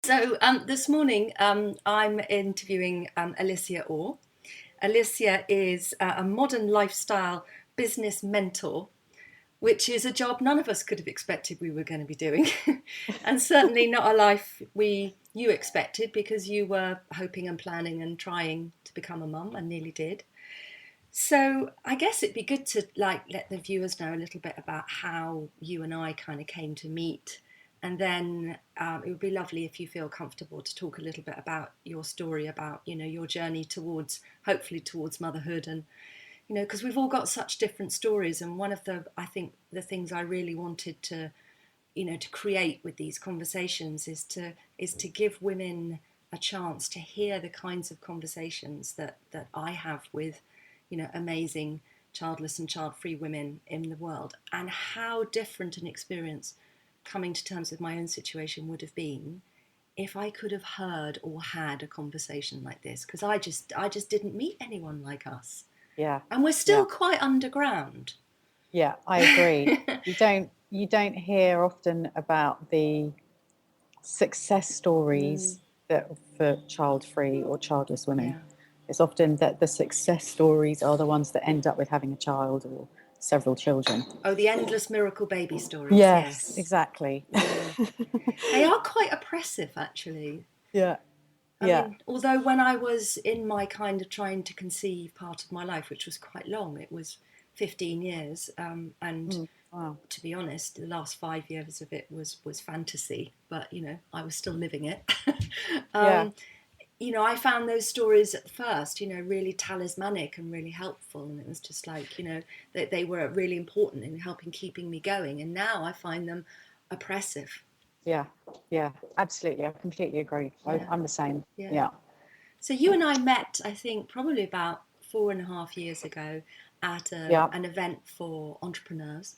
This morning I'm interviewing Alicia Orre. Alicia is a modern lifestyle business mentor, which is a job none of us could have expected we were going to be doing, and certainly not a life you expected, because you were hoping and planning and trying to become a mum and nearly did. So I guess it'd be good to let the viewers know a little bit about how you and I kind of came to meet, and then it would be lovely if you feel comfortable to talk a little bit about your story, about your journey towards, hopefully towards motherhood, and because we've all got such different stories. And one of I think the things I really wanted to to create with these conversations is to give women a chance to hear the kinds of conversations that I have with amazing childless and child-free women in the world, and how different an experience coming to terms with my own situation would have been if I could have heard or had a conversation like this, because I just didn't meet anyone like us. Yeah. And we're still quite underground. Yeah, I agree. You don't hear often about the success stories that for child-free or childless women. Yeah. It's often that the success stories are the ones that end up with having a child or several children. Oh, the endless miracle baby stories. Yes, Yes. exactly. They are quite oppressive, actually. Yeah. I Yeah. mean, although when I was in my kind of trying to conceive part of my life, which was quite long, it was 15 years, and Wow. to be honest, the last 5 years of it was fantasy, but I was still living it. Yeah. um, I found those stories at first, really talismanic and really helpful, and it was just like, that they were really important in helping keeping me going. And now I find them oppressive. Yeah. Yeah. Absolutely. I completely agree. Yeah, I'm the same. yeah. Yeah. So you and I met, I think, probably about 4.5 years ago at Yeah. an event for entrepreneurs.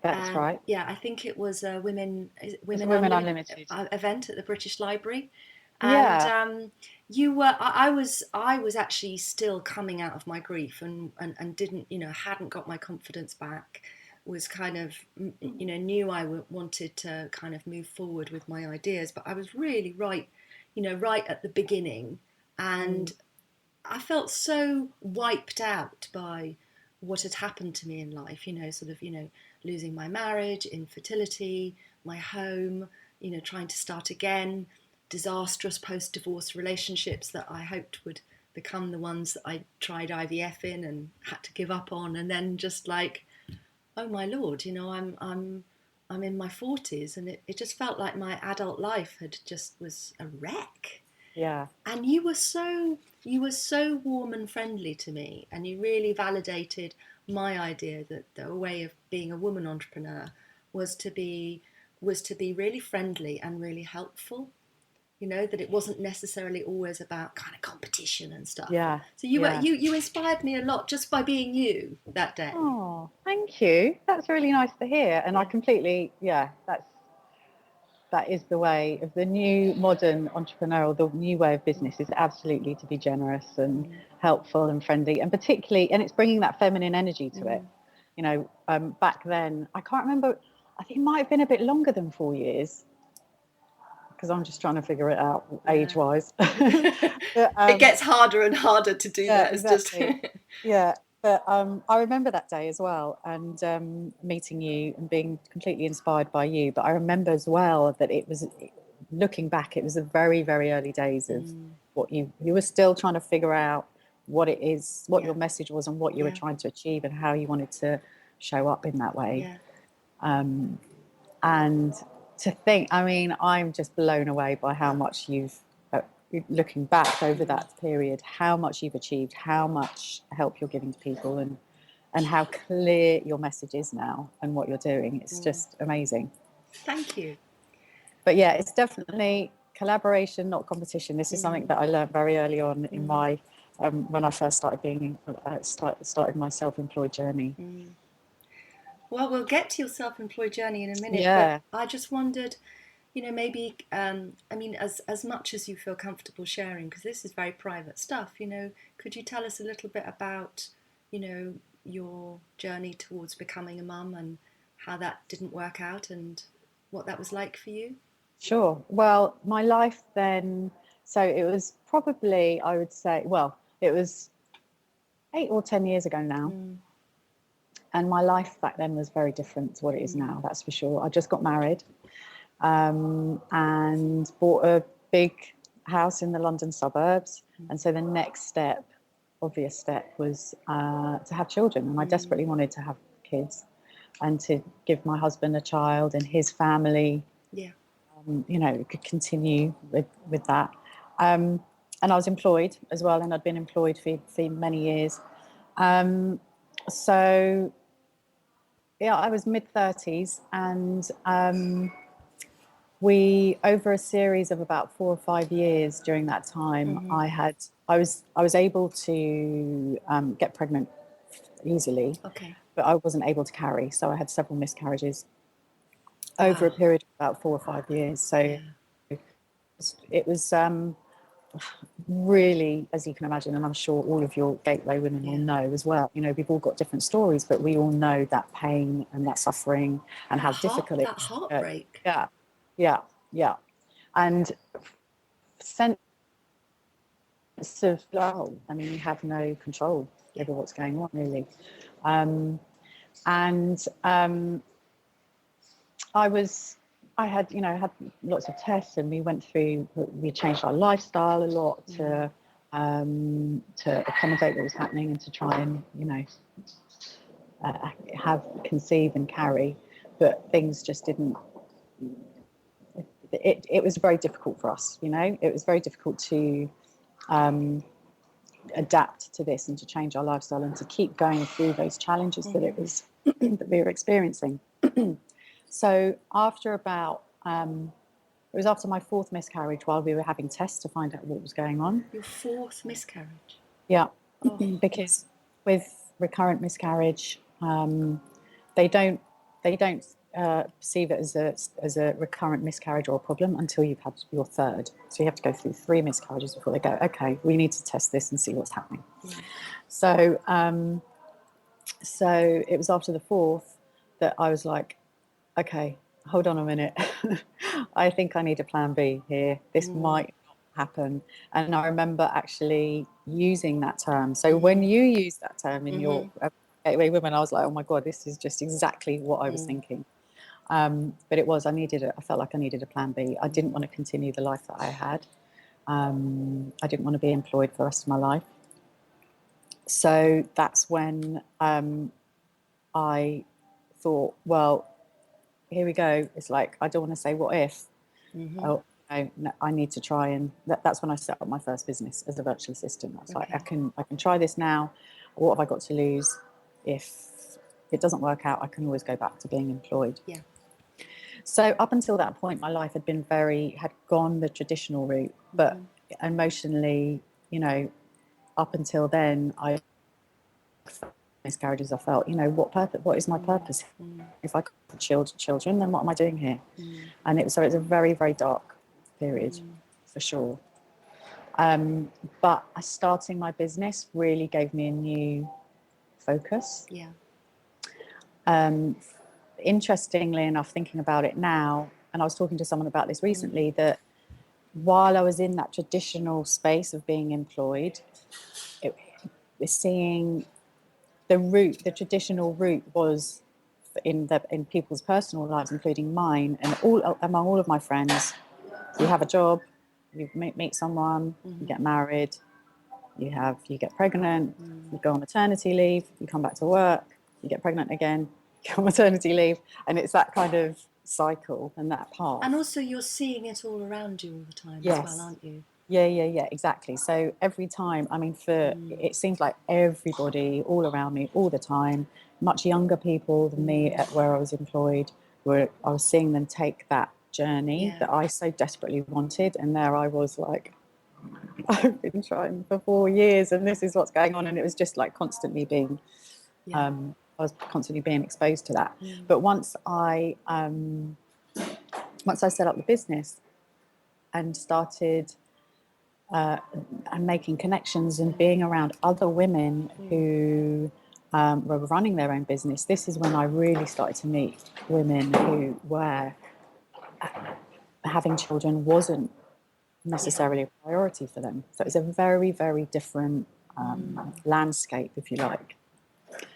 That's And right. yeah, I think it was a It's women Women Unlimited. event at the British Library. And Yeah. you were, I was actually still coming out of my grief, and didn't, hadn't got my confidence back, was kind of, knew wanted to kind of move forward with my ideas, but I was really right, right at the beginning. And I felt so wiped out by what had happened to me in life, sort of, losing my marriage, infertility, my home, trying to start again, disastrous post-divorce relationships that I hoped would become the ones that I tried IVF in and had to give up on, and then just like, oh my Lord, I'm in my 40s, and it just felt like my adult life had just was a wreck. Yeah. And you were so warm and friendly to me, and you really validated my idea that the way of being a woman entrepreneur was to be really friendly and really helpful. That it wasn't necessarily always about kind of competition and stuff. Yeah. So you were Yeah. you inspired me a lot just by being you that day. Oh, thank you. That's really nice to hear. And I Yeah. completely, yeah, that is the way of the new modern entrepreneurial, the new way of business is absolutely to be generous and helpful and friendly, and particularly, and it's bringing that feminine energy to it. Back then, I can't remember, I think it might have been a bit longer than 4 years, because I'm just trying to figure it out Yeah. age-wise. But, It gets harder and harder to do yeah, that. It's just exactly. Yeah, but I remember that day as well, and meeting you and being completely inspired by you. But I remember as well that it was, looking back, it was the very, very early days of what you were still trying to figure out what it is, what yeah, your message was, and what you were yeah, trying to achieve, and how you wanted to show up in that way. yeah. And to think, I mean, I'm just blown away by how much looking back over that period, how much you've achieved, how much help you're giving to people, and how clear your message is now and what you're doing. It's just amazing. Thank you. But yeah, it's definitely collaboration, not competition. This is something that I learned very early on in my when I first started my self-employed journey. Well, we'll get to your self-employed journey in a minute, but Yeah. I just wondered, maybe, I mean, as much as you feel comfortable sharing, because this is very private stuff, could you tell us a little bit about, your journey towards becoming a mum, and how that didn't work out, and what that was like for you? Sure. Well, my life then, so it was probably, I would say, well, it was 8 or 10 years ago now. And my life back then was very different to what it is now, that's for sure. I just got married, and bought a big house in the London suburbs. And so the next step, obvious step, was to have children. And I desperately wanted to have kids and to give my husband a child and his family, could continue with that. And I was employed as well, and I'd been employed for many years. So yeah, I was mid-30s, and we, over a series of about 4 or 5 years during that time, I was able to get pregnant easily, but I wasn't able to carry, so I had several miscarriages over a period of about 4 or 5 years. So it was really, as you can imagine, and I'm sure all of your gateway women will know as well, we've all got different stories, but we all know that pain and that suffering and how difficult it is. That heartbreak. Yeah. And sense of, you have no control over what's going on, really. I had lots of tests, and we changed our lifestyle a lot to accommodate what was happening and to try and, conceive and carry, but things just didn't. It was very difficult for us, It was very difficult to adapt to this and to change our lifestyle and to keep going through those challenges that it was that we were experiencing. So after it was after my fourth miscarriage, while we were having tests to find out what was going on. Your fourth miscarriage? Yeah, because with recurrent miscarriage, they don't perceive it as a recurrent miscarriage or a problem until you've had your third. So you have to go through 3 miscarriages before they go, okay, we need to test this and see what's happening. So it was after the fourth that I was like, okay, hold on a minute. I think I need a plan B here. This might not happen. And I remember actually using that term. So when you use that term in your Gateway Women, I was like, oh my God, this is just exactly what I was thinking. But I felt like I needed a plan B. I didn't want to continue the life that I had. I didn't want to be employed for the rest of my life. So that's when I thought, well, here we go. It's like, I don't want to say what if. I need to try, and that's when I set up my first business as a virtual assistant. That's like, I can try this now. What have I got to lose? If it doesn't work out, I can always go back to being employed. So up until that point, my life had gone the traditional route, but emotionally, up until then, miscarriages, I felt, what is my purpose? If I can't have children, then what am I doing here? And it's a very, very dark period, for sure. But starting my business really gave me a new focus. Interestingly enough, thinking about it now, and I was talking to someone about this recently, that while I was in that traditional space of being employed, seeing the traditional route was in people's personal lives, including mine, and among all of my friends, you have a job, you meet someone, you get married, you get pregnant, you go on maternity leave, you come back to work, you get pregnant again, you go on maternity leave, and it's that kind of cycle and that path. And also you're seeing it all around you all the time as well, aren't you? Yeah, exactly. So every time, it seems like everybody all around me all the time, much younger people than me at where I was employed, I was seeing them take that journey that I so desperately wanted. And there I was like, I've been trying for 4 years and this is what's going on. And it was just like constantly being, I was constantly being exposed to that. But once I set up the business and started and making connections and being around other women who were running their own business, this is when I really started to meet women who were having children wasn't necessarily a priority for them. So it was a very, very different landscape, if you like.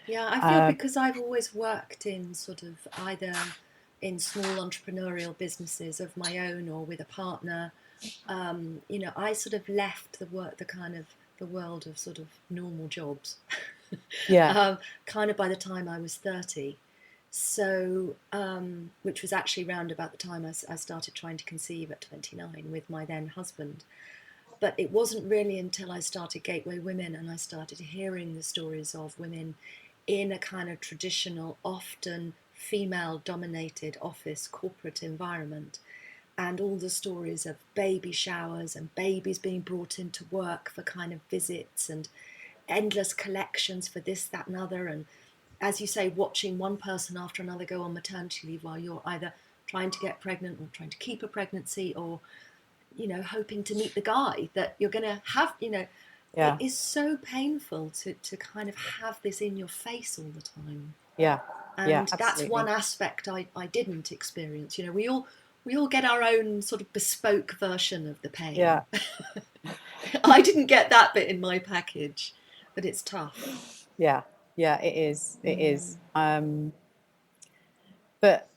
Yeah, I feel because I've always worked in sort of either in small entrepreneurial businesses of my own or with a partner, you know, I sort of left the world of sort of normal jobs, kind of by the time I was 30. So, which was actually round about the time I started trying to conceive at 29 with my then husband. But it wasn't really until I started Gateway Women and I started hearing the stories of women in a kind of traditional, often female-dominated office corporate environment, and all the stories of baby showers and babies being brought into work for kind of visits and endless collections for this, that and other. And as you say, watching one person after another go on maternity leave while you're either trying to get pregnant or trying to keep a pregnancy or, you know, hoping to meet the guy that you're going to have, you know, it is so painful to kind of have this in your face all the time. And that's one aspect I didn't experience. You know, we all get our own sort of bespoke version of the pain. I didn't get that bit in my package, but it's tough. Yeah, it is. It is. But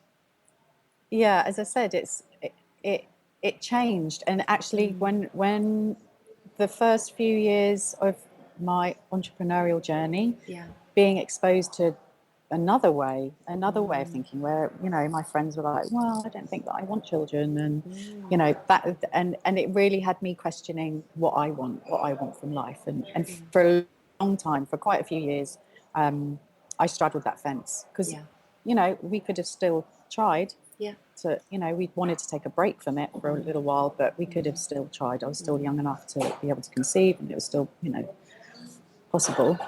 yeah, as I said, it changed. And actually, when the first few years of my entrepreneurial journey, being exposed to another way of thinking, where, you know, my friends were like, well, I don't think that I want children, and you know, that, and it really had me questioning what I want from life. And for a long time, for quite a few years, I straddled that fence, because you know, we could have still tried to, you know, we wanted to take a break from it for a little while, but we could have still tried. I was still young enough to be able to conceive, and it was still, you know, possible.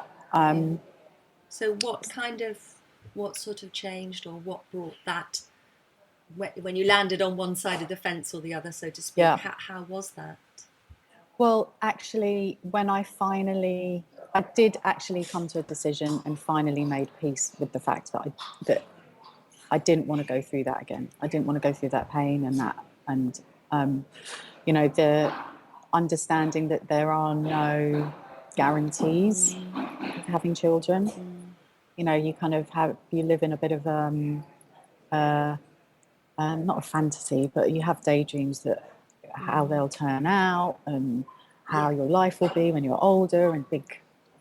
So what sort of changed, or what brought that, when you landed on one side of the fence or the other, so to speak? How was that? Well, actually, when I did actually come to a decision and finally made peace with the fact that I didn't want to go through that again. I didn't want to go through that pain and you know, the understanding that there are no guarantees of having children. You know, you live in a bit of not a fantasy, but you have daydreams that how they'll turn out and how your life will be when you're older, and big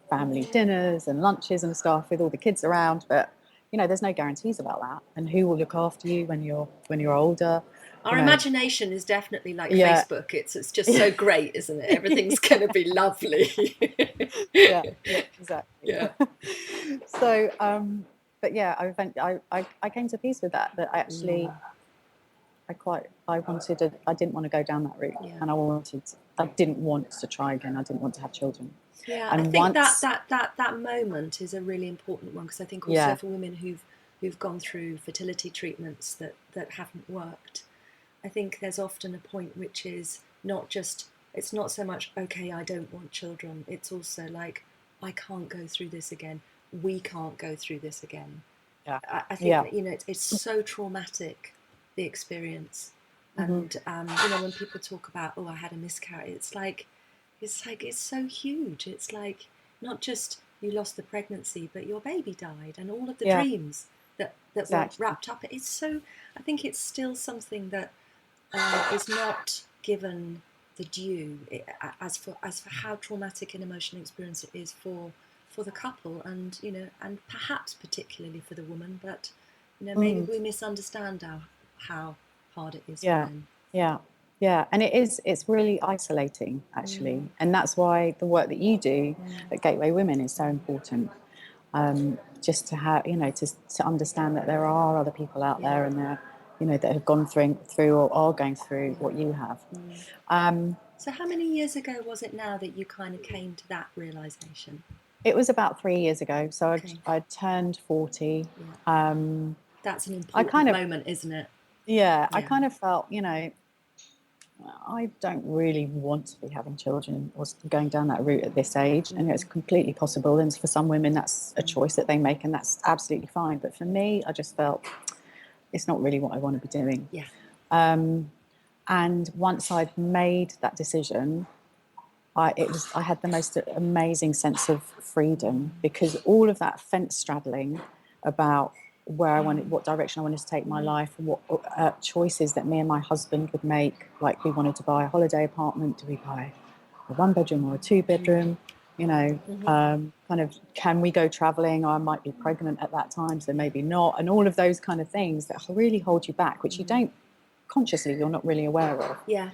family dinners and lunches and stuff with all the kids around. But you know, there's no guarantees about that, and who will look after you when you're older. Our imagination is definitely like Facebook. It's just so great, isn't it? Everything's going to be lovely. Exactly. So, but yeah, I came to peace with that. That actually, I didn't want to go down that route, and I didn't want to try again. I didn't want to have children. Yeah, and I think that moment is a really important one, because I think also for women who've gone through fertility treatments that haven't worked, I think there's often a point which is it's not so much, okay, I don't want children. It's also like, I can't go through this again. We can't go through this again. I think that, you know, it's so traumatic, the experience. And you know, when people talk about, oh, I had a miscarriage, it's like it's so huge. It's like, not just you lost the pregnancy, but your baby died, and all of the dreams that were wrapped up. It's so, I think it's still something that is not given the due, as for how traumatic an emotional experience it is for the couple, and you know, and perhaps particularly for the woman. But you know, maybe we misunderstand how hard it is for them. Yeah, and it's really isolating, actually, and that's why the work that you do at Gateway Women is so important. Just to have, you know, to understand that there are other people out there, and there, you know, that have gone through or are going through what you have. So how many years ago was it now that you kind of came to that realization? It was about 3 years ago. So I turned 40. That's an important moment, isn't it? Yeah, I kind of felt, you know, I don't really want to be having children or going down that route at this age. And it's completely possible. And for some women, that's a choice that they make, and that's absolutely fine. But for me, I just felt it's not really what I want to be doing. And once I'd made that decision, I had the most amazing sense of freedom, because all of that fence straddling about where I wanted, what direction I wanted to take my life, and what choices that me and my husband would make, like we wanted to buy a holiday apartment, do we buy a 1-bedroom or a 2-bedroom, you know, kind of, can we go traveling? I might be pregnant at that time, so maybe not, and all of those kind of things that really hold you back, which you don't consciously, you're not really aware of. Yeah.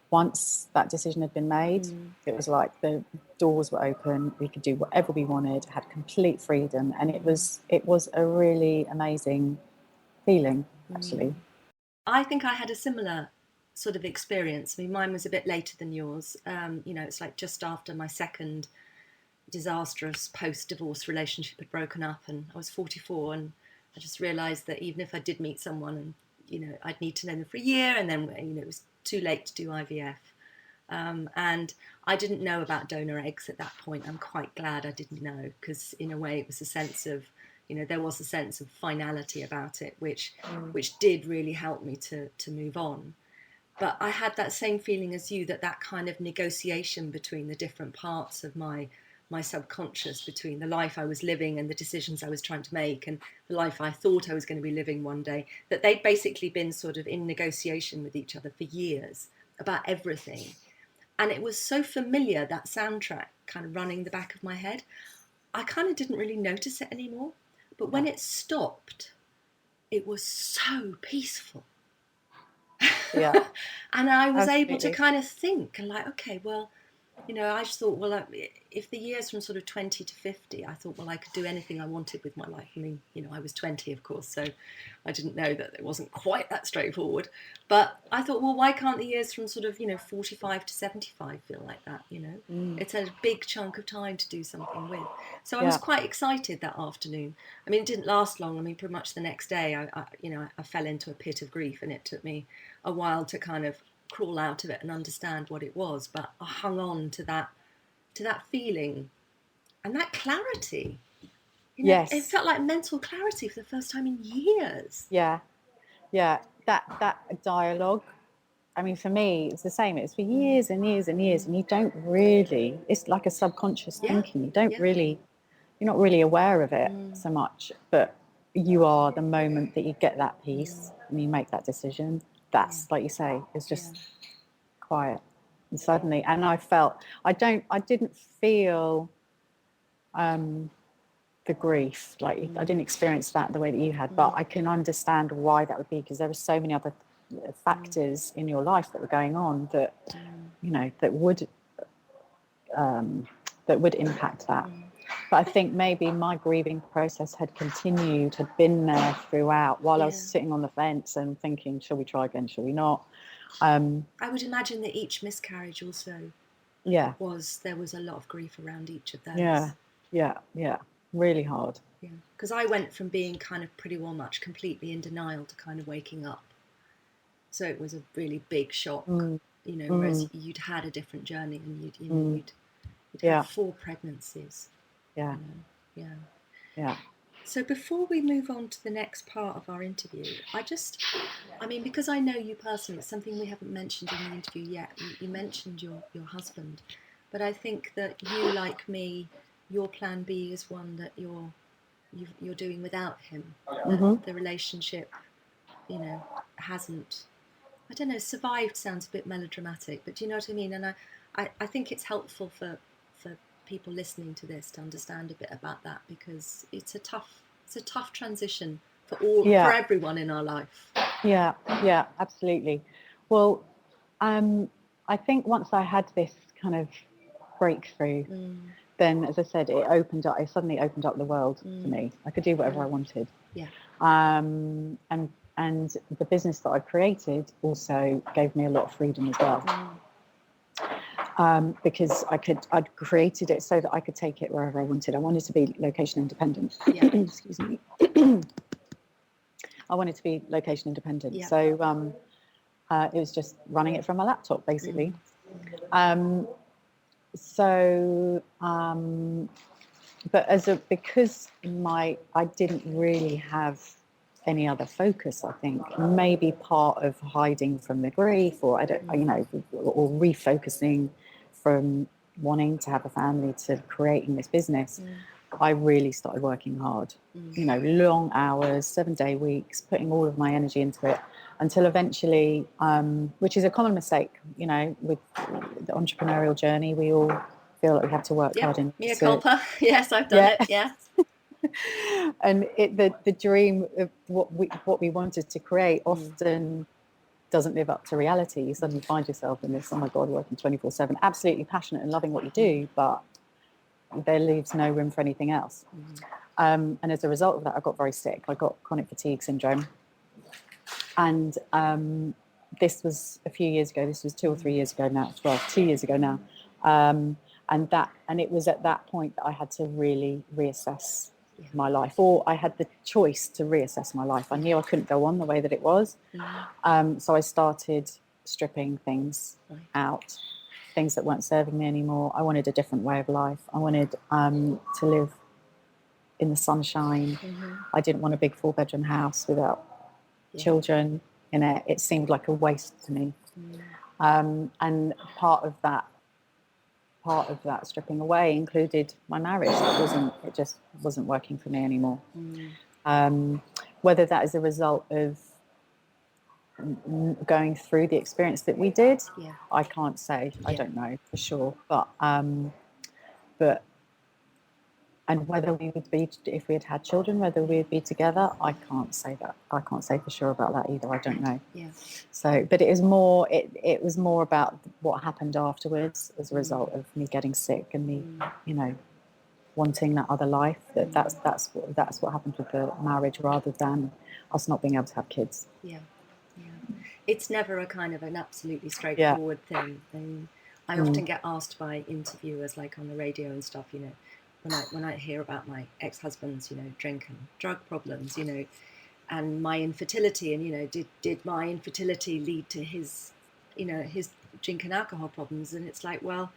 Once that decision had been made, it was like the doors were open. We could do whatever we wanted, had complete freedom, and it was a really amazing feeling, actually. I think I had a similar sort of experience. I mean, mine was a bit later than yours. You know, it's like just after my second disastrous post-divorce relationship had broken up, and I was 44, and I just realised that even if I did meet someone, and you know, I'd need to know them for a year, and then you know, it was too late to do IVF. And I didn't know about donor eggs at that point. I'm quite glad I didn't know, because in a way it was a sense of, you know, there was a sense of finality about it, which did really help me to move on. But I had that same feeling as you, that kind of negotiation between the different parts of my subconscious, between the life I was living and the decisions I was trying to make, and the life I thought I was going to be living one day, that they'd basically been sort of in negotiation with each other for years about everything. And it was so familiar, that soundtrack kind of running the back of my head. I kind of didn't really notice it anymore. But when it stopped, it was so peaceful. Yeah. And I was able to Absolutely. kind of think, and like, okay, well, you know, I just thought, well, if the years from sort of 20 to 50, I thought, well, I could do anything I wanted with my life. I mean, you know, I was 20, of course, so I didn't know that it wasn't quite that straightforward. But I thought, well, why can't the years from sort of, you know, 45 to 75 feel like that, you know? It's a big chunk of time to do something with. So I was quite excited that afternoon. I mean, it didn't last long. I mean, pretty much the next day, I fell into a pit of grief, and it took me a while to kind of crawl out of it and understand what it was, but I hung on to that feeling and that clarity. You know, Yes. it felt like mental clarity for the first time in years. Yeah. That dialogue. I mean, for me, it's the same. It's for years and years and years, and you don't really. It's like a subconscious thinking. You don't really. You're not really aware of it so much, but you are the moment that you get that peace and you make that decision. That's like you say, it's just quiet, and suddenly. And I didn't feel the grief, like I didn't experience that the way that you had, but I can understand why that would be, because there were so many other factors in your life that were going on that you know that would impact that. But I think maybe my grieving process had been there throughout, while I was sitting on the fence and thinking, shall we try again, shall we not? I would imagine that each miscarriage also there was a lot of grief around each of those. Yeah, really hard. Yeah, because I went from being kind of pretty well much completely in denial to kind of waking up. So it was a really big shock, you know, whereas you'd had a different journey, and you'd had 4 pregnancies. Yeah. You know? Yeah. So before we move on to the next part of our interview, I mean, because I know you personally, it's something we haven't mentioned in the interview yet. You mentioned your husband, but I think that you, like me, your plan B is one that you're doing without him. The relationship, you know, hasn't, I don't know, survived sounds a bit melodramatic, but do you know what I mean? And I think it's helpful for people listening to this to understand a bit about that, because it's a tough transition for everyone in our life. Yeah, absolutely. Well, I think once I had this kind of breakthrough, then, as I said, it suddenly opened up the world for me. I could do whatever I wanted. Yeah. And the business that I created also gave me a lot of freedom as well. Because I'd created it so that I could take it wherever I wanted. I wanted to be location independent. Yeah. Excuse me. I wanted to be location independent. Yeah. So it was just running it from my laptop, basically. But because I didn't really have any other focus, I think. Maybe part of hiding from the grief, or I don't, you know, or refocusing from wanting to have a family to creating this business. I really started working hard, you know, long hours, 7-day weeks, putting all of my energy into it until eventually, which is a common mistake, you know, with the entrepreneurial journey, we all feel like we have to work hard into Mea it. culpa. Yes, I've done it. Yeah. And the dream of what we wanted to create often doesn't live up to reality. You suddenly find yourself in this, oh my God, working 24/7, absolutely passionate and loving what you do, but there leaves no room for anything else. And as a result of that, I got very sick. I got chronic fatigue syndrome. And this was a few years ago. This was 2 or 3 years ago now. Well, 2 years ago now. And it was at that point that I had to really reassess my life, or I had the choice to reassess my life. I knew I couldn't go on the way that it was. So I started stripping things out, things that weren't serving me anymore. I wanted a different way of life. I wanted to live in the sunshine. I didn't want a big 4-bedroom house without children in it. It seemed like a waste to me. And part of that stripping away included my marriage. It just wasn't working for me anymore. Whether that is a result of going through the experience that we did, I can't say. I don't know for sure. But and whether we would be, if we had had children, whether we would be together, I can't say that. I can't say for sure about that either. I don't know. So, but it was more about what happened afterwards as a result of me getting sick and me, you know, wanting that other life. That's what happened with the marriage, rather than us not being able to have kids. It's never a kind of an absolutely straightforward thing. And I often get asked by interviewers, like on the radio and stuff, you know, when I hear about my ex-husband's, you know, drink and drug problems, you know, and my infertility, and, you know, did my infertility lead to his, you know, his drink and alcohol problems? And it's like, well,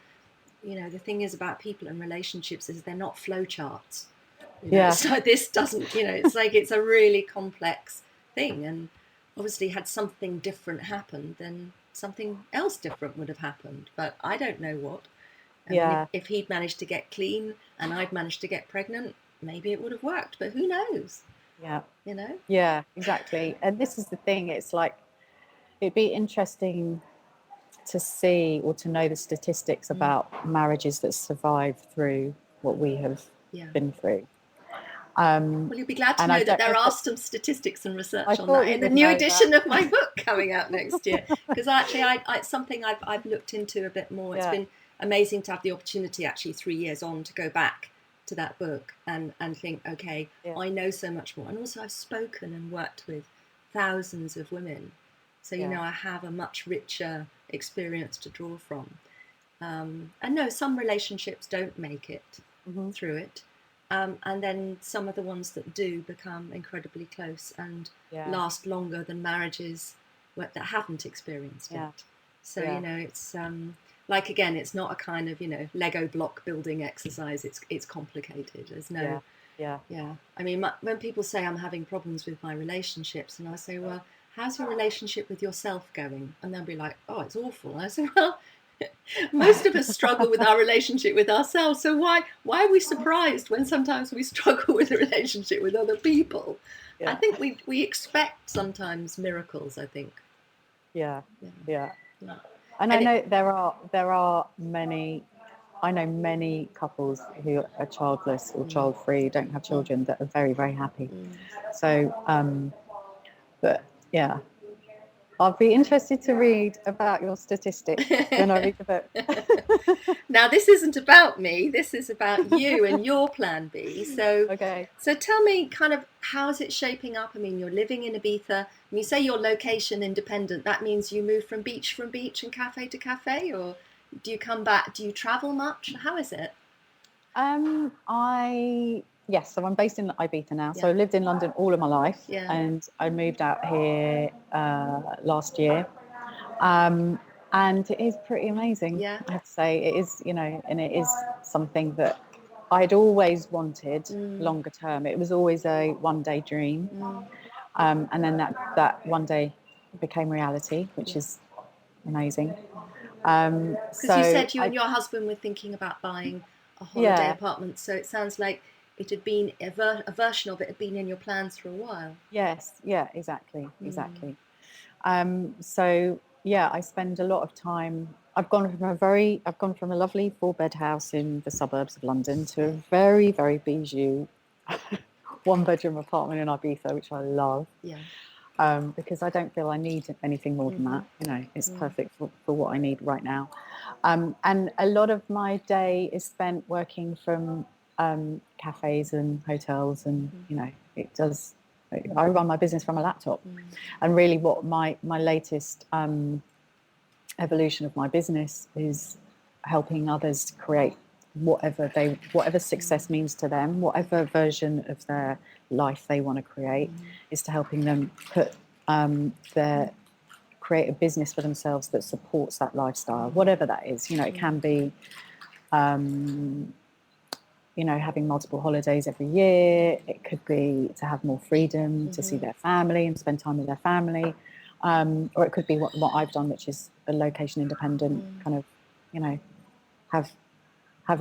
you know, the thing is about people and relationships is they're not flow charts. You know? So this doesn't, you know, it's like it's a really complex thing. And obviously had something different happened, then something else different would have happened. But I don't know what. If he'd managed to get clean and I'd managed to get pregnant, maybe it would have worked, but who knows? You know? Yeah, exactly. And this is the thing, it's like, it'd be interesting to see or to know the statistics about marriages that survive through what we have been through. Well, you'll be glad to know that there are some statistics and research on that in the new edition of my book coming out next year. Because actually, it's something I've looked into a bit more. It's been amazing to have the opportunity, actually 3 years on, to go back to that book and think, okay, I know so much more. And also I've spoken and worked with thousands of women. So, you know, I have a much richer experience to draw from. And no, some relationships don't make it through it. And then some of the ones that do become incredibly close and last longer than marriages that haven't experienced it. So, you know, it's like, again, it's not a kind of, you know, Lego block building exercise. It's complicated. There's no, I mean, when people say I'm having problems with my relationships, and I say, well, how's your relationship with yourself going? And they'll be like, oh, it's awful. And I say, well, most of us struggle with our relationship with ourselves. So why are we surprised when sometimes we struggle with a relationship with other people? I think we expect sometimes miracles, I think. Yeah. And I know there are many. I know many couples who are childless or child-free, don't have children, that are very, very happy. So, but yeah, I'll be interested to read about your statistics when I read the book. Now, this isn't about me. This is about you and your plan B. So, So tell me, kind of, how's it shaping up? I mean, you're living in Ibiza. When you say you're location independent, that means you move from beach and cafe to cafe, or do you come back? Do you travel much? How is it? Yes, so I'm based in Ibiza now. So I lived in London all of my life, and I moved out here last year. And it is pretty amazing, I have to say. It is, you know, and it is something that I'd always wanted longer term. It was always a one-day dream. And then that one day became reality, which is amazing. Because you said you and your husband were thinking about buying a holiday apartment, so it sounds like it had been a version of it had been in your plans for a while. Yes, yeah, exactly. So yeah, I spend a lot of time. I've gone from a lovely 4-bed house in the suburbs of London to a very, very bijou 1-bedroom apartment in Ibiza, which I love. Yeah. Because I don't feel I need anything more than that. You know, it's perfect for what I need right now. And a lot of my day is spent working from cafes and hotels, and you know, I run my business from a laptop. And really, what my latest evolution of my business is helping others to create whatever success means to them, whatever version of their life they want to create, is to helping them create a business for themselves that supports that lifestyle, whatever that is. You know, it can be you know, having multiple holidays every year. It could be to have more freedom to see their family and spend time with their family. Or it could be what I've done, which is a location independent kind of, you know, have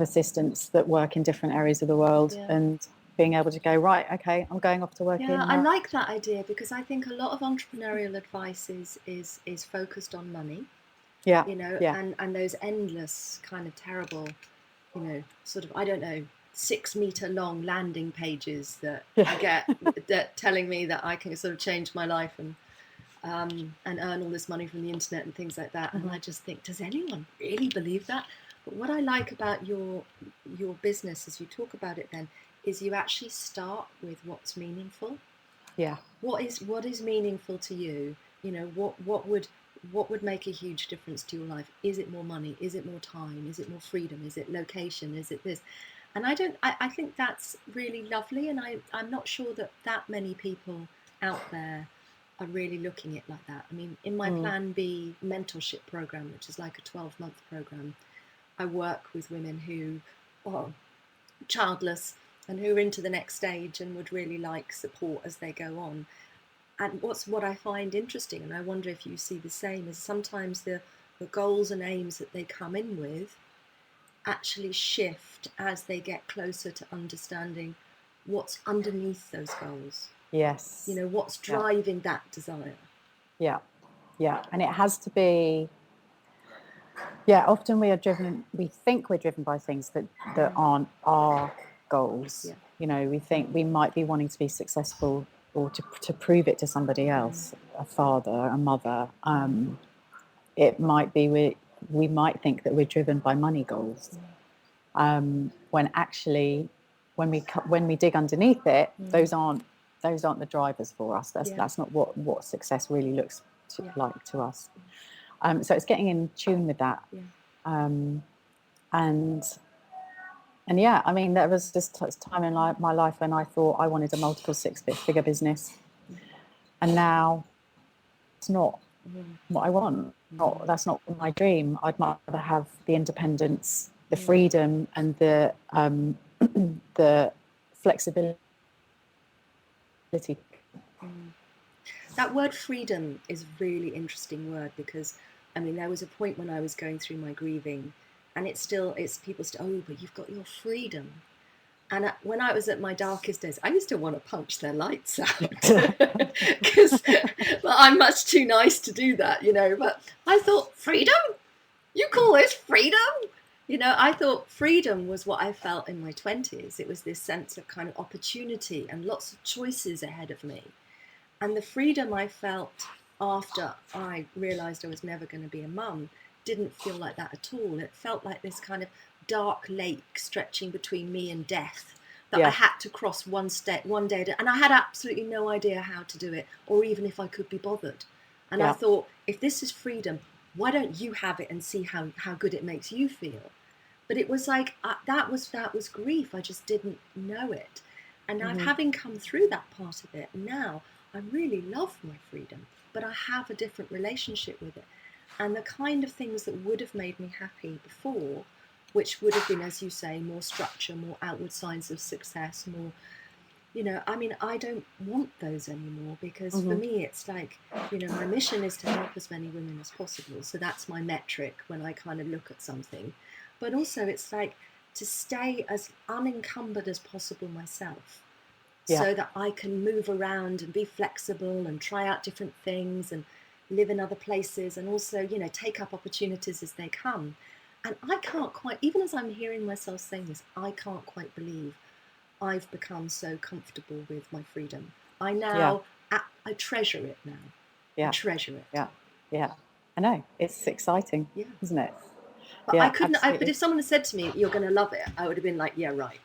assistants that work in different areas of the world, and being able to go, right, okay, I'm going off to work in. I like that idea, because I think a lot of entrepreneurial advice is focused on money. Yeah. You know, and those endless kind of terrible, you know, sort of, I don't know, 6-meter long landing pages that I get that telling me that I can sort of change my life and earn all this money from the internet and things like that. And I just think, does anyone really believe that? But what I like about your business, as you talk about it then, is you actually start with what's meaningful. Yeah. What is meaningful to you? You know, what would make a huge difference to your life? Is it more money? Is it more time? Is it more freedom? Is it location? Is it this? And I think that's really lovely, and I'm not sure that many people out there are really looking at it like that. I mean, in my Plan B mentorship program, which is like a 12-month program, I work with women who are childless and who are into the next stage and would really like support as they go on. And what I find interesting, and I wonder if you see the same, is sometimes the goals and aims that they come in with actually shift as they get closer to understanding what's underneath those goals. Yes. You know, what's driving that desire. Yeah. And it has to be, often we think we're driven by things that aren't our goals. Yeah. You know, we think we might be wanting to be successful or to prove it to somebody else, a father, a mother. It might be we might think that we're driven by money goals, when actually, when we dig underneath it, those aren't the drivers for us. That's not what success really looks like to us. So it's getting in tune with that. And yeah, I mean, there was just a time in my life when I thought I wanted a multiple 6-figure business, and now it's not what I want. That's not my dream. I'd much rather have the independence, the freedom, and the flexibility. That word freedom is a really interesting word, because I mean, there was a point when I was going through my grieving, and it's people still, oh, but you've got your freedom. And when I was at my darkest days, I used to want to punch their lights out, because I'm much too nice to do that, you know. But I thought, freedom? You call this freedom? You know, I thought freedom was what I felt in my 20s. It was this sense of kind of opportunity and lots of choices ahead of me. And the freedom I felt after I realised I was never going to be a mum didn't feel like that at all. It felt like this kind of dark lake stretching between me and death that I had to cross one day, and I had absolutely no idea how to do it, or even if I could be bothered. And I thought, if this is freedom, why don't you have it and see how good it makes you feel? But it was like that was grief. I just didn't know it. And having come through that part of it, now I really love my freedom, but I have a different relationship with it. And the kind of things that would have made me happy before, which would have been, as you say, more structure, more outward signs of success, more I mean, I don't want those anymore, because for Mhm. me, it's like, my mission is to help as many women as possible. So that's my metric when I kind of look at something. But also, it's like to stay as unencumbered as possible myself, Yeah. so that I can move around and be flexible and try out different things and live in other places, and also, take up opportunities as they come. And I can't quite, even as I'm hearing myself saying this, I can't quite believe I've become so comfortable with my freedom. I Yeah. now, I treasure it now. I Yeah. treasure it. Yeah. Yeah. I know. It's exciting, Yeah. isn't it? But I Yeah, couldn't, but absolutely. if someone had said to me, you're going to love it, I would have been like, yeah, right.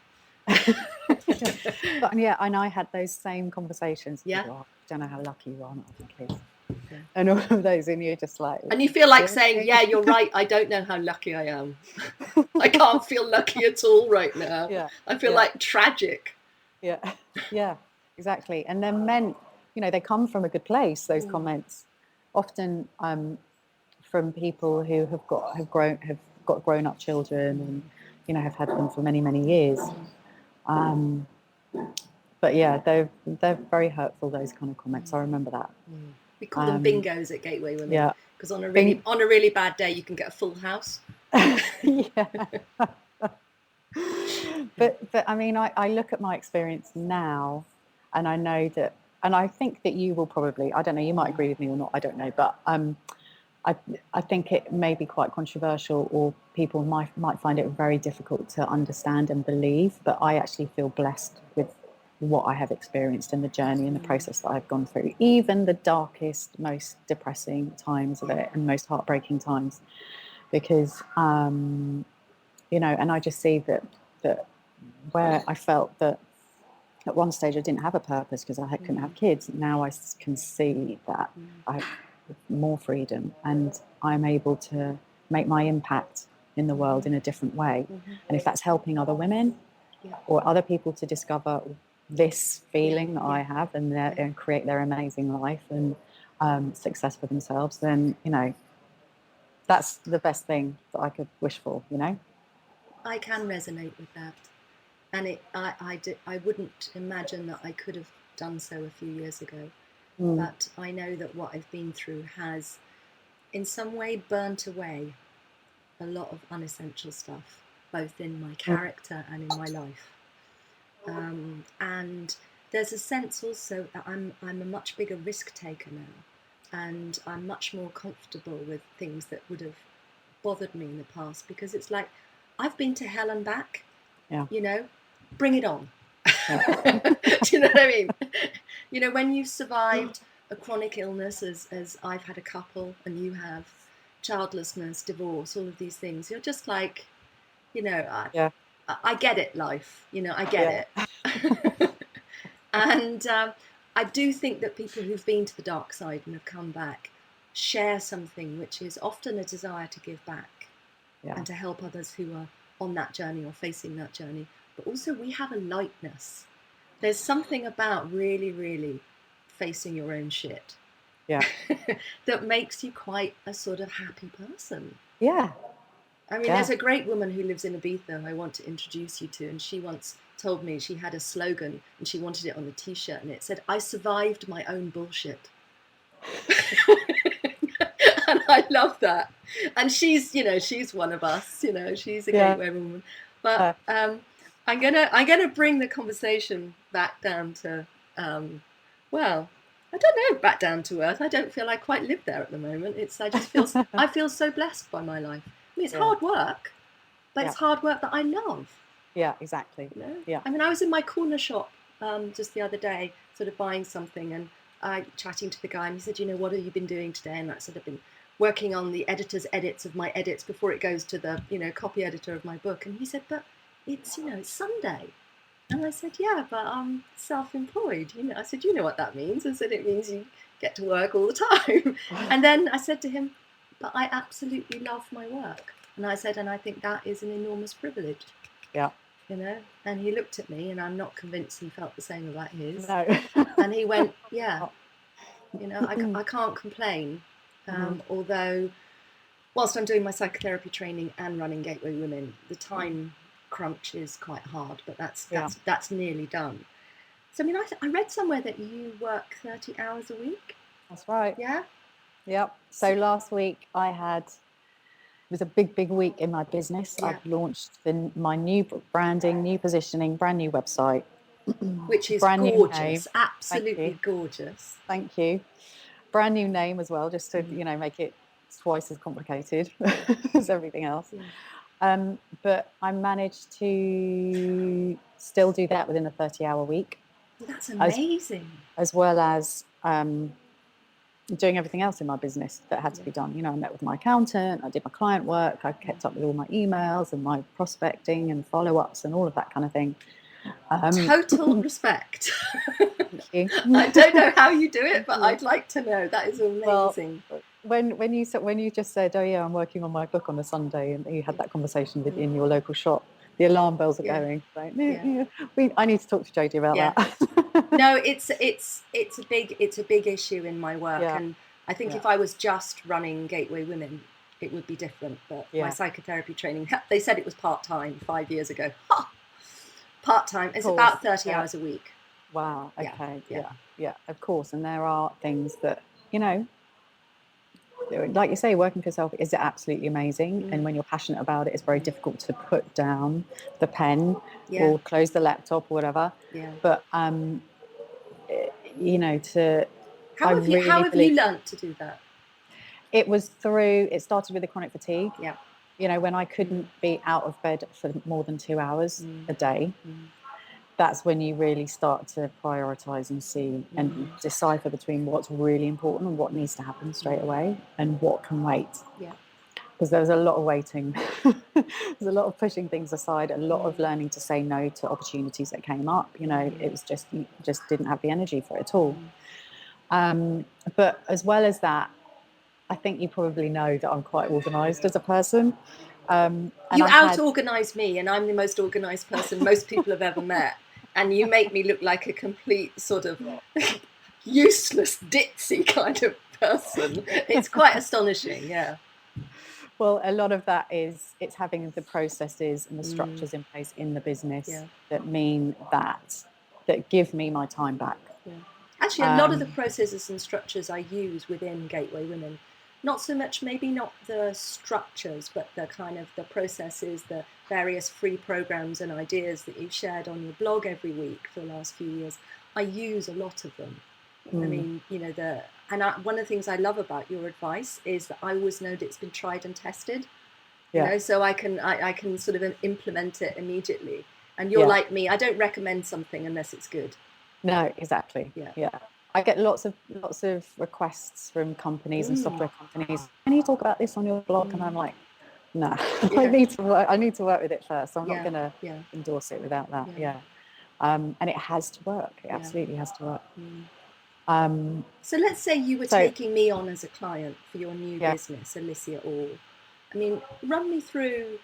But yeah, and I had those same conversations. Yeah. People, don't know how lucky you are not having kids. Yeah. And all of those, and you're just like, And you feel like saying, seriously? yeah, you're right. I don't know how lucky I am. I can't feel lucky at all right now. Yeah. I feel Yeah. like tragic. Yeah. Yeah, exactly. And they're meant, they come from a good place, those comments. Often from people who have got grown up children, and have had them for many, many years. But yeah, they're very hurtful, those kind of comments. I remember that. We call them bingos at Gateway Women. Yeah. Because on a really bad day, you can get a full house. Yeah. But I mean, I look at my experience now, and I know that, and I think that you will probably, I don't know, you might agree with me or not, I don't know, but I think it may be quite controversial, or people might find it very difficult to understand and believe, but I actually feel blessed with what I have experienced in the journey and the process that I've gone through, even the darkest, most depressing times of it and most heartbreaking times, because and I just see that where I felt that at one stage I didn't have a purpose because I couldn't have kids. Now I can see that I have more freedom, and I'm able to make my impact in the world in a different way. And if that's helping other women or other people to discover this feeling that I have, and create their amazing life and success for themselves, then that's the best thing that I could wish for. I can resonate with that. And I wouldn't imagine that I could have done so a few years ago. But I know that what I've been through has, in some way, burnt away a lot of unessential stuff, both in my character and in my life. And there's a sense also that I'm a much bigger risk taker now, and I'm much more comfortable with things that would have bothered me in the past, because it's like, I've been to hell and back. Yeah. Bring it on. Do you know what I mean? When you've survived a chronic illness, as I've had a couple, and you have childlessness, divorce, all of these things, you're just like, I get it, life. I get it. And I do think that people who've been to the dark side and have come back share something, which is often a desire to give back and to help others who are on that journey or facing that journey. But also, we have a lightness. There's something about really, really facing your own shit. Yeah. That makes you quite a sort of happy person. Yeah. I mean, there's a great woman who lives in Ibiza I want to introduce you to, and she once told me she had a slogan and she wanted it on a t-shirt, and it said, "I survived my own bullshit." And I love that. And she's one of us, she's a gateway woman. But I'm gonna bring the conversation back down to I don't know, back down to earth. I don't feel I quite live there at the moment. I feel so blessed by my life. I mean, it's hard work, but it's hard work that I love. Yeah, exactly. Yeah. I mean, I was in my corner shop just the other day, sort of buying something, and I chatting to the guy, and he said, "What have you been doing today?" And I said, "I've been working on the editor's edits of my edits before it goes to the copy editor of my book." And he said, "But it's it's Sunday." And I said, "Yeah, but I'm self-employed." I said, "You know what that means?" I said, "It means you get to work all the time." And then I said to him, "But I absolutely love my work." And I said, "And I think that is an enormous privilege." Yeah. And he looked at me, and I'm not convinced he felt the same about his. No. And he went, "Yeah, I can't complain." Although, whilst I'm doing my psychotherapy training and running Gateway Women, the time crunch is quite hard, but that's nearly done. So, I mean, I read somewhere that you work 30 hours a week. That's right. Yeah. Yep. So last week it was a big week in my business. Yeah. I've launched my new branding, new positioning, brand new website. Which is brand gorgeous. New name. Absolutely gorgeous. Thank you. Brand new name as well, just to, make it twice as complicated as everything else. Yeah. But I managed to still do that within a 30-hour week. Well, that's amazing. As well as doing everything else in my business that had to be done. I met with my accountant, I did my client work, I kept up with all my emails and my prospecting and follow-ups and all of that kind of thing. Total respect. Thank you. I don't know how you do it, but I'd like to know. That is amazing. Well, when you just said, oh yeah, I'm working on my book on a Sunday, and you had that conversation in your local shop, the alarm bells are going. Like, I need to talk to Jody about that. No, it's a big issue in my work, and I think if I was just running Gateway Women, it would be different. But my psychotherapy training, they said it was part-time 5 years ago. Part-time. It's about 30 hours a week. Wow. Okay. Yeah. Of course. And there are things that, like you say, working for yourself is absolutely amazing. And when you're passionate about it, it's very difficult to put down the pen or close the laptop or whatever. Yeah. But, how have you learnt to do that? It started with the chronic fatigue. Yeah. When I couldn't be out of bed for more than 2 hours a day, that's when you really start to prioritize and see and decipher between what's really important and what needs to happen straight away and what can wait. Yeah. Because there was a lot of waiting. There's a lot of pushing things aside, a lot of learning to say no to opportunities that came up. It was just, you just didn't have the energy for it at all. But as well as that, I think you probably know that I'm quite organised as a person. You out-organise me, and I'm the most organised person most people have ever met. And you make me look like a complete sort of useless, ditzy kind of person. It's quite astonishing, yeah. Well, a lot of that is it's having the processes and the structures in place in the business that mean that give me my time back. Yeah. Actually, a lot of the processes and structures I use within Gateway Women, not so much, maybe not the structures, but the kind of the processes, the various free programs and ideas that you've shared on your blog every week for the last few years. I use a lot of them. I mean, one of the things I love about your advice is that I always know that it's been tried and tested. So I can sort of implement it immediately. And you're like me, I don't recommend something unless it's good. No, exactly. Yeah. I get lots of requests from companies and software companies. Can you talk about this on your blog? And I'm like, no, I need to work with it first. I'm not going to endorse it without that. Yeah. And it has to work. It absolutely has to work. So let's say you were taking me on as a client for your new business, Alicia Orre. I mean, run me through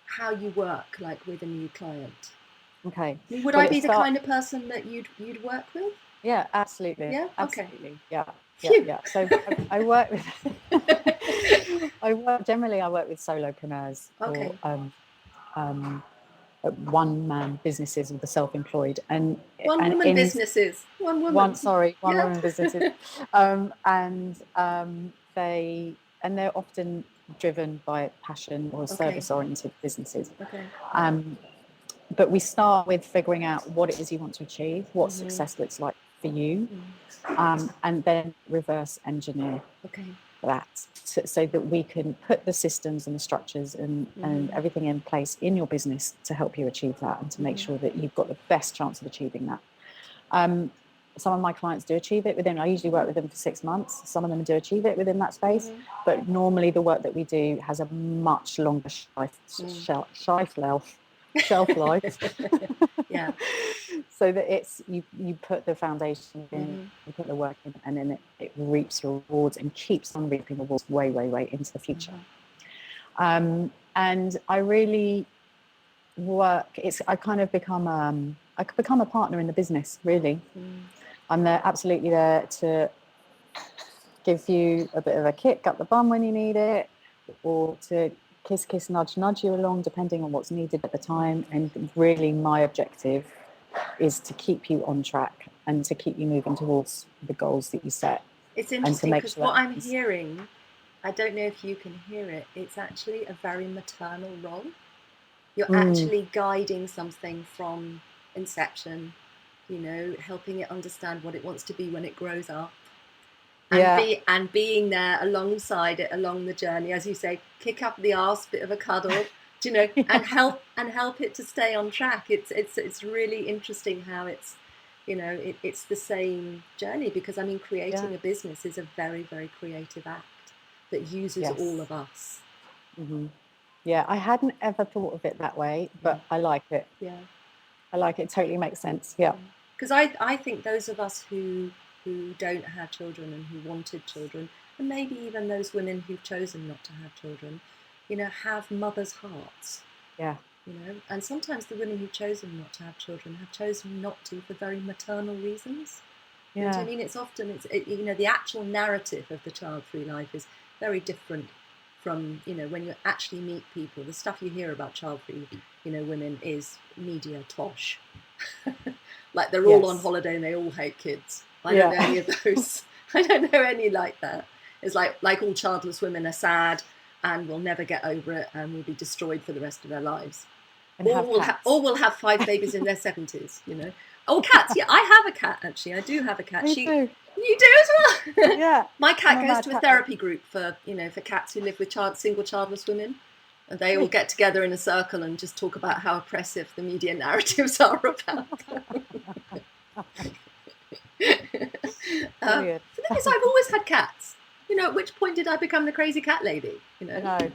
how you work, like with a new client. Okay. Would I be the kind of person that you'd work with? Yeah, absolutely. Yeah. Absolutely. Okay. Yeah. So I work with. I work with solopreneurs. Okay. Or, one-man businesses with the self-employed and one-woman businesses. One-woman businesses. They're often driven by passion or service-oriented businesses. Okay. But we start with figuring out what it is you want to achieve, what success looks like for you, and then reverse engineer that so that we can put the systems and the structures and everything in place in your business to help you achieve that and to make sure that you've got the best chance of achieving that. Some of my clients do achieve it within, I usually work with them for 6 months. Some of them do achieve it within that space, but normally the work that we do has a much longer shelf life. Yeah. So that it's you put the foundation in, you put the work in, and then it reaps rewards and keeps on reaping rewards way into the future. And I really work. I become a partner in the business. Really, I'm absolutely there to give you a bit of a kick up the bum when you need it, or to kiss, nudge you along, depending on what's needed at the time. And really, my objective is to keep you on track and to keep you moving towards the goals that you set. It's and to interesting make because sure what that I'm happens. hearing, I don't know if you can hear it, it's actually a very maternal role. You're actually guiding something from inception, you know, helping it understand what it wants to be when it grows up. And being there alongside it along the journey, as you say, kick up the arse, bit of a cuddle, you know, and help it to stay on track. It's really interesting how it's, you know, it's the same journey, because I mean, creating a business is a very, very creative act that uses all of us. Yeah, I hadn't ever thought of it that way, but I like it. Yeah, I like it. It totally makes sense. Yeah. because I think those of us who don't have children and who wanted children, and maybe even those women who've chosen not to have children, you know, have mothers' hearts. Yeah. You know, and sometimes the women who've chosen not to have children have chosen not to for very maternal reasons. Yeah. And I mean, it's often you know, the actual narrative of the child-free life is very different from, you know, when you actually meet people. The stuff you hear about child-free, you know, women is media tosh. Like they're all on holiday and they all hate kids. I don't know any of those. I don't know any like that. It's like all childless women are sad and will never get over it and will be destroyed for the rest of their lives. And or will have 5 babies in their 70s, you know. Oh, cats. Yeah, I have a cat, actually. I do have a cat. Me too. You do as well? Yeah. My cat goes to a therapy group for, you know, for cats who live with single childless women. And they all get together in a circle and just talk about how oppressive the media narratives are about them. The thing is, I've always had cats. You know, at which point did I become the crazy cat lady? You know, I know.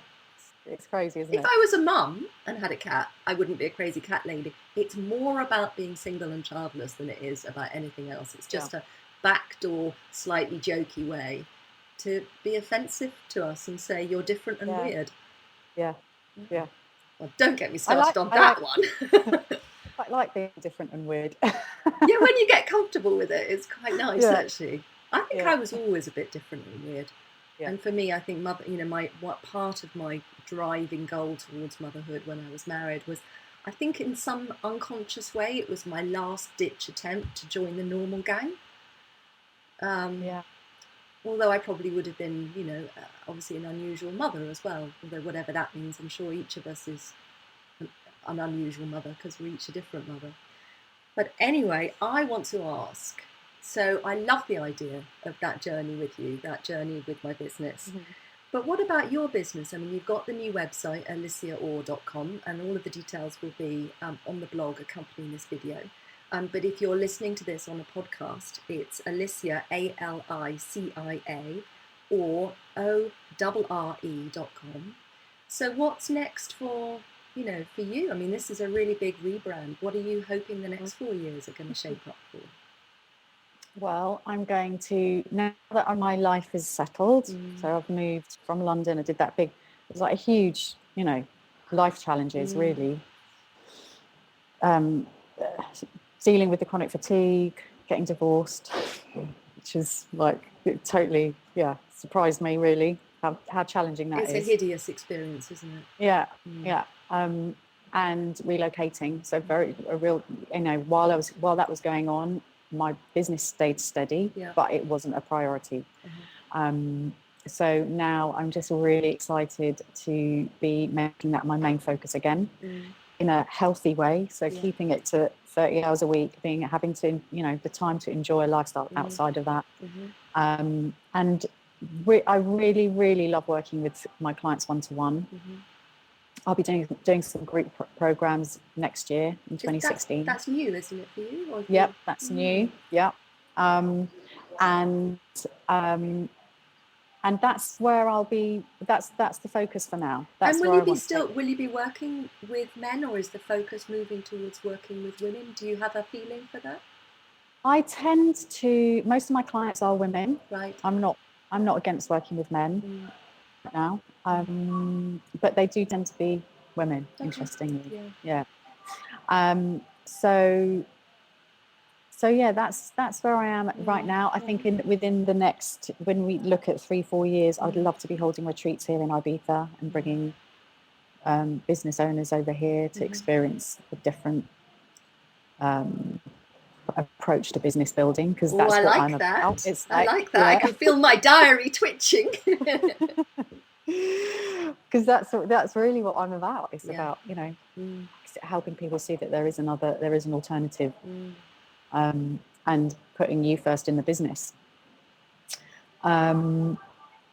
It's crazy, isn't it? If I was a mum and had a cat, I wouldn't be a crazy cat lady. It's more about being single and childless than it is about anything else. It's just a backdoor, slightly jokey way to be offensive to us and say you're different and weird. Yeah. Well, don't get me started on that one. I like being different and weird. Yeah, when you get comfortable with it, it's quite nice, actually. I think I was always a bit different and weird. And for me, I think what part of my driving goal towards motherhood when I was married was, I think in some unconscious way, it was my last ditch attempt to join the normal gang. Although I probably would have been, you know, obviously an unusual mother as well. Although whatever that means, I'm sure each of us is an unusual mother because we're each a different mother. But anyway, I want to ask, so I love the idea of that journey with you, that journey with my business. But what about your business? I mean, you've got the new website, aliciaorre.com, and all of the details will be on the blog accompanying this video. But if you're listening to this on a podcast, it's Alicia, ALICIA, or ORRE.com. So what's next for you? I mean, this is a really big rebrand. What are you hoping the next 4 years are going to shape up for? Well, I'm going to, now that my life is settled, so I've moved from London, I did that big, it was like a huge, you know, life challenges, really. Dealing with the chronic fatigue, getting divorced, which is like, it totally, surprised me really, how challenging that is. It's a hideous experience, isn't it? Yeah. And relocating, so a real, you know, while that was going on, my business stayed steady, but it wasn't a priority. So now I'm just really excited to be making that my main focus again, in a healthy way. So keeping it to 30 hours a week, having to, you know, the time to enjoy a lifestyle outside of that. And I really, really love working with my clients one-to-one. I'll be doing some group programs next year in 2016. That's new, isn't it, for you? Or yep, that's new. Yep. And that's where I'll be. That's the focus for now. That's and will you be working with men, or is the focus moving towards working with women? Do you have a feeling for that? I tend to. Most of my clients are women. Right. I'm not against working with men now. But they do tend to be women, interestingly. Yeah. So yeah, that's where I am right now. I think within the next, when we look at 3-4 years, I'd love to be holding retreats here in Ibiza and bringing business owners over here to experience the different approach to business building, because Oh, that's I what like I'm that. about. It's I like that. I yeah. can feel my diary twitching. Because that's really what I'm about. It's Yeah. about, you know, helping people see that there is an alternative, and putting you first in the business.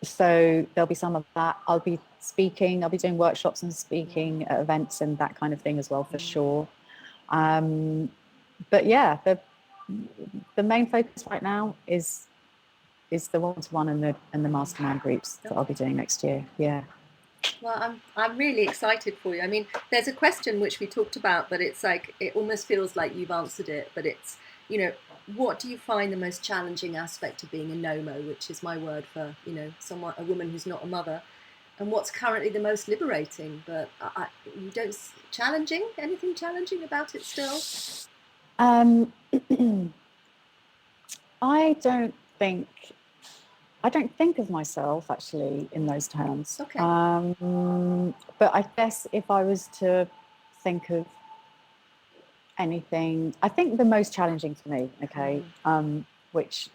So there'll be some of that. I'll be speaking. I'll be doing workshops and speaking at events and that kind of thing as well, for sure. But yeah, the main focus right now is the one-to-one and the mastermind groups that I'll be doing next year. Yeah. Well, I'm really excited for you. I mean, there's a question which we talked about, but it's like, it almost feels like you've answered it. But it's, you know, what do you find the most challenging aspect of being a no-mo, which is my word for, you know, a woman who's not a mother, and what's currently the most liberating? But you don't anything challenging about it still? I don't think of myself actually in those terms. Okay. But I guess if I was to think of anything, I think the most challenging for me, okay, which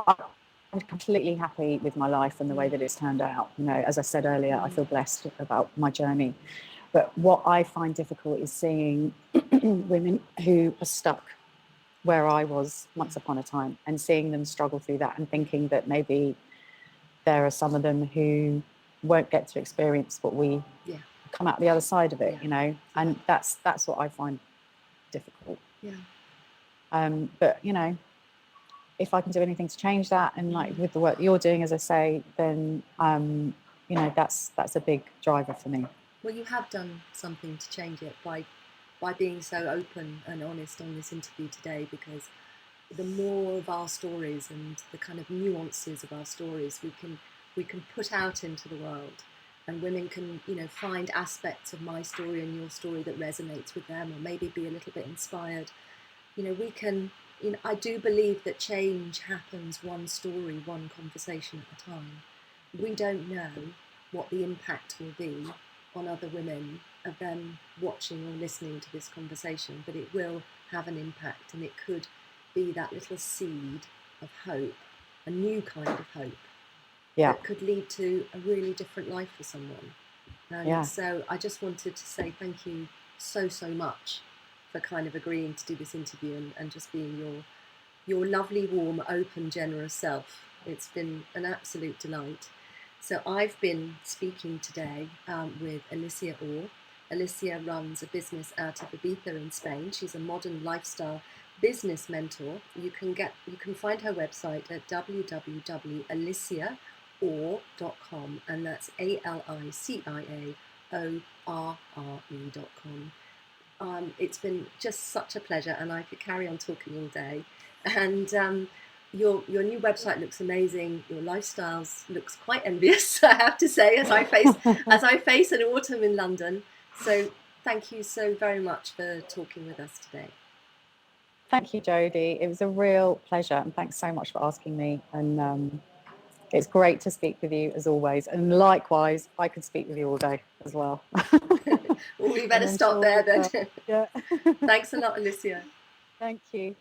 I'm completely happy with my life and the way that it's turned out. You know, as I said earlier, I feel blessed about my journey. But what I find difficult is seeing women who are stuck where I was once upon a time, and seeing them struggle through that, and thinking that maybe there are some of them who won't get to experience what we come out the other side of it, you know, and that's what I find difficult. But you know, if I can do anything to change that, and like with the work that you're doing, as I say, then you know, that's a big driver for me. Well, you have done something to change it by being so open and honest on this interview today, because the more of our stories and the kind of nuances of our stories we can put out into the world, and women can, you know, find aspects of my story and your story that resonates with them, or maybe be a little bit inspired. You know, we can, you know, I do believe that change happens one story, one conversation at a time. We don't know what the impact will be on other women of them watching or listening to this conversation, but it will have an impact, and it could be that little seed of hope, a new kind of hope, that could lead to a really different life for someone. So I just wanted to say thank you so much for kind of agreeing to do this interview, and just being your lovely, warm, open, generous self. It's been an absolute delight. So I've been speaking today with Alicia Orre. Alicia runs a business out of Ibiza in Spain. She's a modern lifestyle business mentor. You can find her website at www.aliciaorre.com, and that's ALICIAORRE.com. It's been just such a pleasure, and I could carry on talking all day. And your new website looks amazing. Your lifestyles looks quite envious, I have to say, as I face an autumn in London. So thank you so very much for talking with us today. Thank you, Jody. It was a real pleasure, and thanks so much for asking me. And it's great to speak with you as always. And likewise, I could speak with you all day as well. Well, we better stop there then. Yeah. Thanks a lot, Alicia. Thank you.